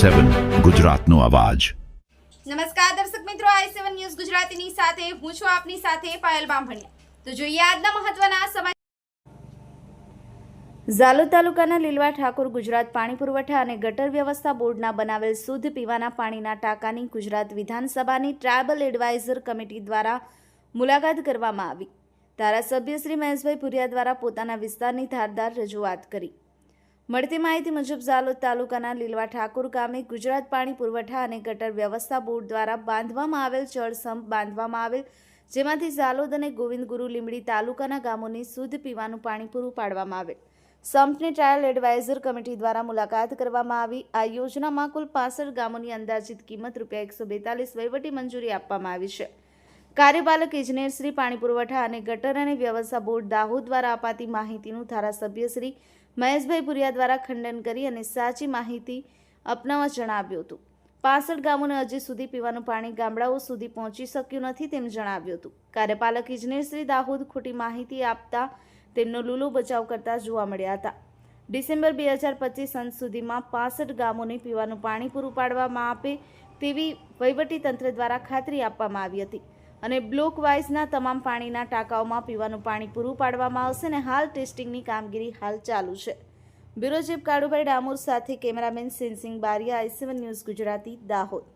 i7 ગુજરાતનો અવાજ। નમસ્કાર દર્શક મિત્રો, i7 ન્યૂઝ ગુજરાતીની સાથે હું છું આપની સાથે પાયલ બામભણિયા। તો જોઈએ આજના મહત્વના સમાચાર। ઝાલોદ તાલુકાના લીલવા ઠાકોર ગુજરાત પાણી પુરવઠા અને ગટર વ્યવસ્થા બોર્ડના બનાવેલ શુદ્ધ પીવાના પાણીના ટાંકાની ગુજરાત વિધાનસભાની ટ્રાયબલ એડવાઇઝર કમિટી દ્વારા મુલાકાત કરવામાં આવી। ધારાસભ્ય શ્રી મહેશભાઈ પુરિયા દ્વારા પોતાના વિસ્તારની ધારદાર રજૂઆત કરી। મળતી માહિતી મુજબ ઝાલોદ તાલુકાના લીલવા ઠાકોર ગામે ગુજરાત પાણી પુરવઠા અને ગટર વ્યવસ્થા બોર્ડ દ્વારા બાંધવામાં આવેલ જળ સંપ બાંધવામાં આવેલ, જેમાંથી ઝાલોદ અને ગોવિંદ ગુરુ લીંબડી તાલુકાના ગામોને શુદ્ધ પીવાનું પાણી પૂરું પાડવામાં આવેલ। સંપની ટ્રાયલ એડવાઇઝર કમિટી દ્વારા મુલાકાત કરવામાં આવી। આ યોજનામાં કુલ 65 ગામોની અંદાજિત કિંમત ₹142 વહીવટી મંજૂરી આપવામાં આવી છે। કાર્યપાલક ઇજનેર શ્રી પાણી પુરવઠા અને ગટર અને વ્યવસ્થા બોર્ડ દાહોદ દ્વારા અપાતી માહિતીનું ધારાસભ્ય શ્રી મહેશભાઈ પુરિયા દ્વારા ખંડન કરી અને સાચી માહિતી અપનાવવા જણાવ્યું હતું। 65 ગામોને હજી સુધી પીવાનું પાણી ગામડાઓ સુધી પહોંચી શક્યું નથી તેમ જણાવ્યું હતું। કાર્યપાલક ઇજનેર શ્રી દાહોદ ખોટી માહિતી આપતા તેમનો લૂલો બચાવ કરતા જોવા મળ્યા હતા। ડિસેમ્બર 2025 અંત સુધીમાં 65 ગામોને પીવાનું પાણી પૂરું પાડવામાં આવે તેવી વહીવટીતંત્ર દ્વારા ખાતરી આપવામાં આવી હતી અને બ્લોક વાઇઝના તમામ પાણીના ટાંકાઓમાં પીવાનું પાણી પૂરું પાડવામાં આવશે અને હાલ ટેસ્ટિંગની કામગીરી હાલ ચાલુ છે। બ્યુરો ચીફ કાળુભાઈ ડામોર સાથે cameraman Sensing Bariya, i7 news Gujarati, Dahod.